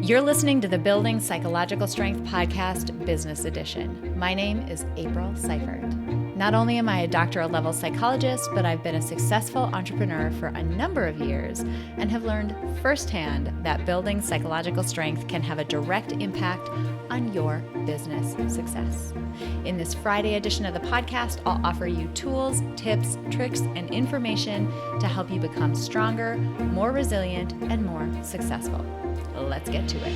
You're listening to the Building Psychological Strength podcast, Business Edition. My name is April Seifert. Not only am I a doctoral level psychologist, but I've been a successful entrepreneur for a number of years and have learned firsthand that building psychological strength can have a direct impact on your business success. In this Friday edition of the podcast, I'll offer you tools, tips, tricks, and information to help you become stronger, more resilient, and more successful. Let's get to it.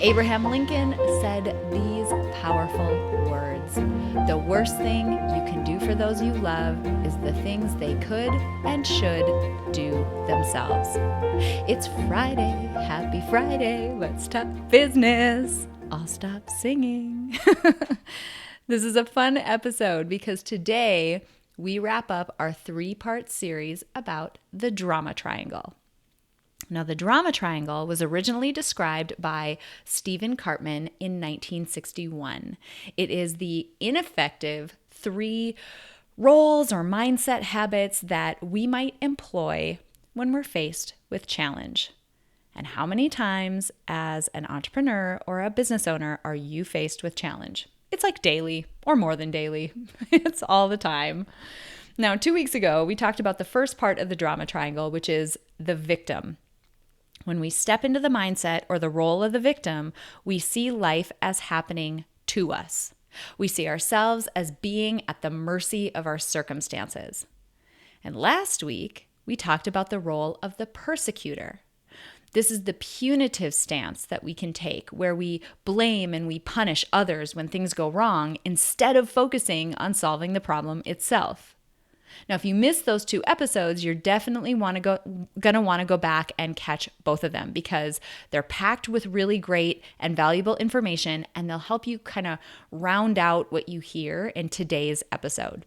Abraham Lincoln said these powerful words: "The worst thing you can do for those you love is the things they could and should do themselves." It's Friday. Happy Friday. Let's talk business. I'll stop singing. This is a fun episode because today we wrap up our 3-part series about the drama triangle. Now, the drama triangle was originally described by Stephen Cartman in 1961. It is the ineffective 3 roles or mindset habits that we might employ when we're faced with challenge. And how many times as an entrepreneur or a business owner are you faced with challenge? It's like daily or more than daily. It's all the time. Now, 2 weeks ago, we talked about the first part of the drama triangle, which is the victim. When we step into the mindset or the role of the victim, we see life as happening to us. We see ourselves as being at the mercy of our circumstances. And last week, we talked about the role of the persecutor. This is the punitive stance that we can take, where we blame and we punish others when things go wrong instead of focusing on solving the problem itself. Now, if you missed those 2 episodes, you're definitely gonna want to go back and catch both of them because they're packed with really great and valuable information, and they'll help you kind of round out what you hear in today's episode.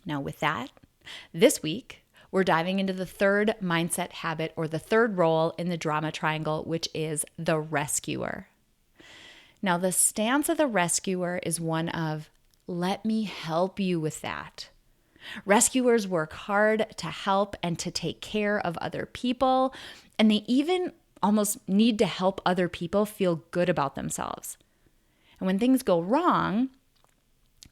Now, with that, this week, we're diving into the 3rd mindset habit or the 3rd role in the drama triangle, which is the rescuer. Now, the stance of the rescuer is one of, let me help you with that. Rescuers work hard to help and to take care of other people, and they even almost need to help other people feel good about themselves. And when things go wrong,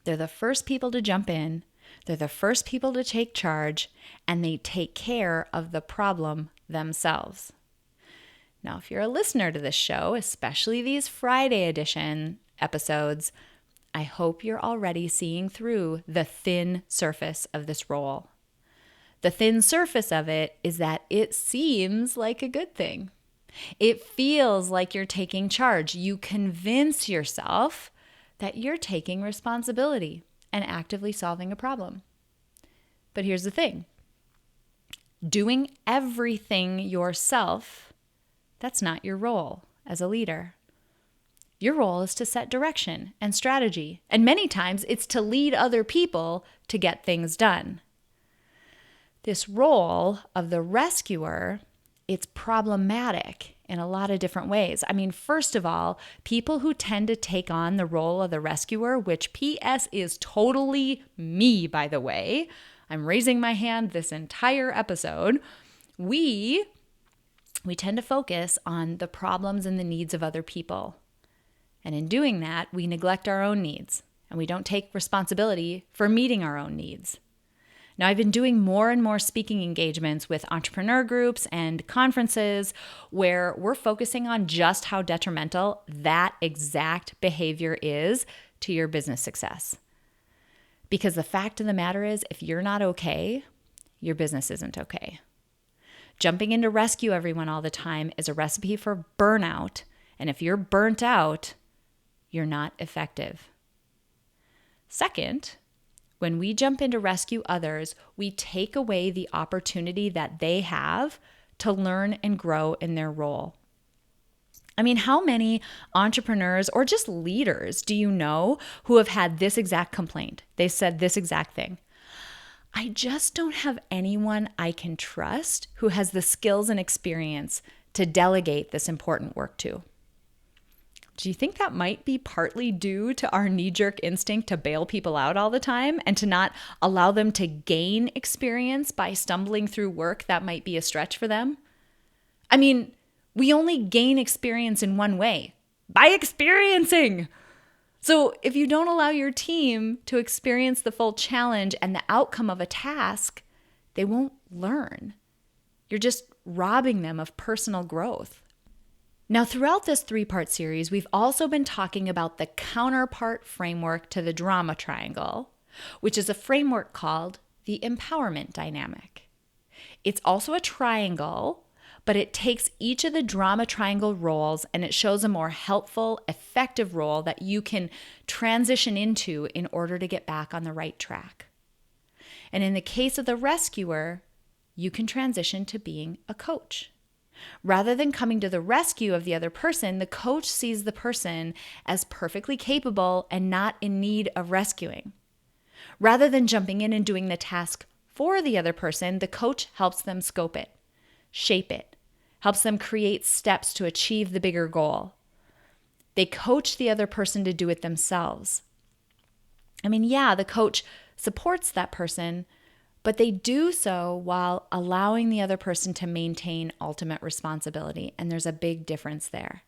they're the first people to jump in, they're the first people to take charge, and they take care of the problem themselves. Now, if you're a listener to this show, especially these Friday edition episodes, I hope you're already seeing through the thin surface of this role. The thin surface of it is that it seems like a good thing. It feels like you're taking charge. You convince yourself that you're taking responsibility and actively solving a problem. But here's the thing. Doing everything yourself, that's not your role as a leader. Your role is to set direction and strategy, and many times it's to lead other people to get things done. This role of the rescuer, it's problematic in a lot of different ways. I mean, first of all, people who tend to take on the role of the rescuer, which PS is totally me, by the way. I'm raising my hand this entire episode. We tend to focus on the problems and the needs of other people. And in doing that, we neglect our own needs and we don't take responsibility for meeting our own needs. Now, I've been doing more and more speaking engagements with entrepreneur groups and conferences where we're focusing on just how detrimental that exact behavior is to your business success. Because the fact of the matter is, if you're not okay, your business isn't okay. Jumping in to rescue everyone all the time is a recipe for burnout. And if you're burnt out, you're not effective. Second, when we jump in to rescue others, we take away the opportunity that they have to learn and grow in their role. I mean, how many entrepreneurs or just leaders do you know who have had this exact complaint? They said this exact thing. I just don't have anyone I can trust who has the skills and experience to delegate this important work to. Do you think that might be partly due to our knee-jerk instinct to bail people out all the time and to not allow them to gain experience by stumbling through work that might be a stretch for them? I mean, We only gain experience in one way, by experiencing. So if you don't allow your team to experience the full challenge and the outcome of a task, they won't learn. You're just robbing them of personal growth. Now, throughout this 3-part series, we've also been talking about the counterpart framework to the drama triangle, which is a framework called the empowerment dynamic. It's also a triangle, but it takes each of the drama triangle roles and it shows a more helpful, effective role that you can transition into in order to get back on the right track. And in the case of the rescuer, you can transition to being a coach. Rather than coming to the rescue of the other person, the coach sees the person as perfectly capable and not in need of rescuing. Rather than jumping in and doing the task for the other person, the coach helps them scope it, shape it, helps them create steps to achieve the bigger goal. They coach the other person to do it themselves. The coach supports that person, but they do so while allowing the other person to maintain ultimate responsibility, and there's a big difference there.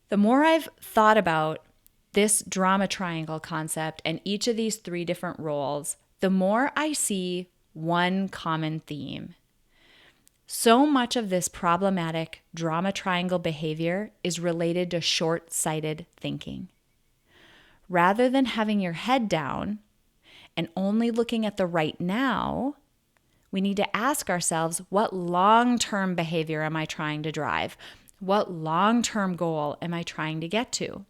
The more I've thought about this drama triangle concept and each of these 3 different roles, the more I see one common theme. So much of this problematic drama triangle behavior is related to short-sighted thinking. Rather than having your head down and only looking at the right now, we need to ask ourselves, what long-term behavior am I trying to drive? What long-term goal am I trying to get to?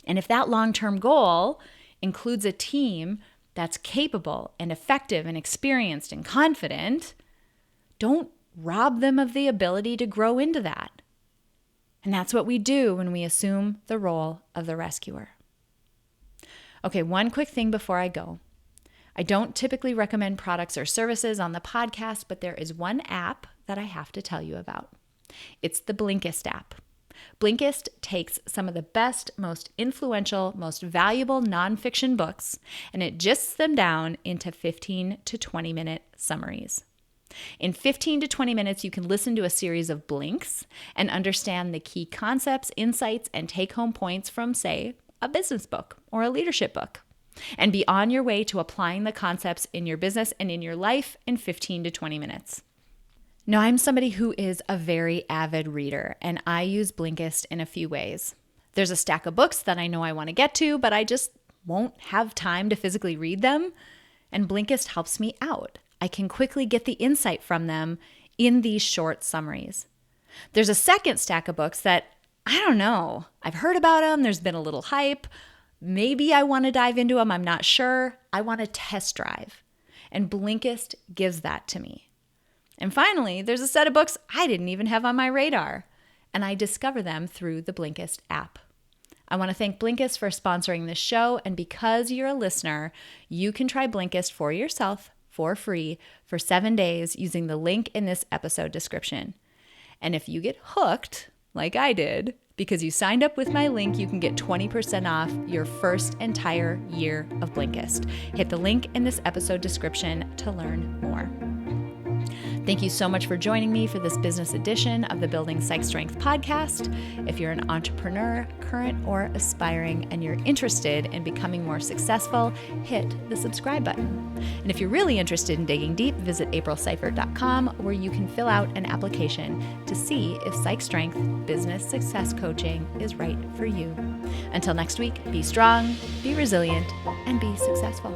And if that long-term goal includes a team that's capable and effective and experienced and confident, don't rob them of the ability to grow into that. And that's what we do when we assume the role of the rescuer. Okay, one quick thing before I go. I don't typically recommend products or services on the podcast, but there is one app that I have to tell you about. It's the Blinkist app. Blinkist takes some of the best, most influential, most valuable nonfiction books, and it gists them down into 15 to 20 minute summaries. In 15 to 20 minutes, you can listen to a series of blinks and understand the key concepts, insights, and take-home points from, say, a business book or a leadership book, and be on your way to applying the concepts in your business and in your life in 15 to 20 minutes. Now, I'm somebody who is a very avid reader, and I use Blinkist in a few ways. There's a stack of books that I know I want to get to, but I just won't have time to physically read them, and Blinkist helps me out. I can quickly get the insight from them in these short summaries. There's a second stack of books that, I don't know, I've heard about them, there's been a little hype, maybe I want to dive into them, I'm not sure, I want to test drive, and Blinkist gives that to me. And finally, there's a set of books I didn't even have on my radar, and I discover them through the Blinkist app. I want to thank Blinkist for sponsoring this show, and because you're a listener, you can try Blinkist for yourself for free for 7 days using the link in this episode description. And if you get hooked, like I did, because you signed up with my link, you can get 20% off your first entire year of Blinkist. Hit the link in this episode description to learn more. Thank you so much for joining me for this business edition of the Building Psych Strength podcast. If you're an entrepreneur, current or aspiring, and you're interested in becoming more successful, hit the subscribe button. And if you're really interested in digging deep, visit aprilseifert.com, where you can fill out an application to see if Psych Strength business success coaching is right for you. Until next week, be strong, be resilient, and be successful.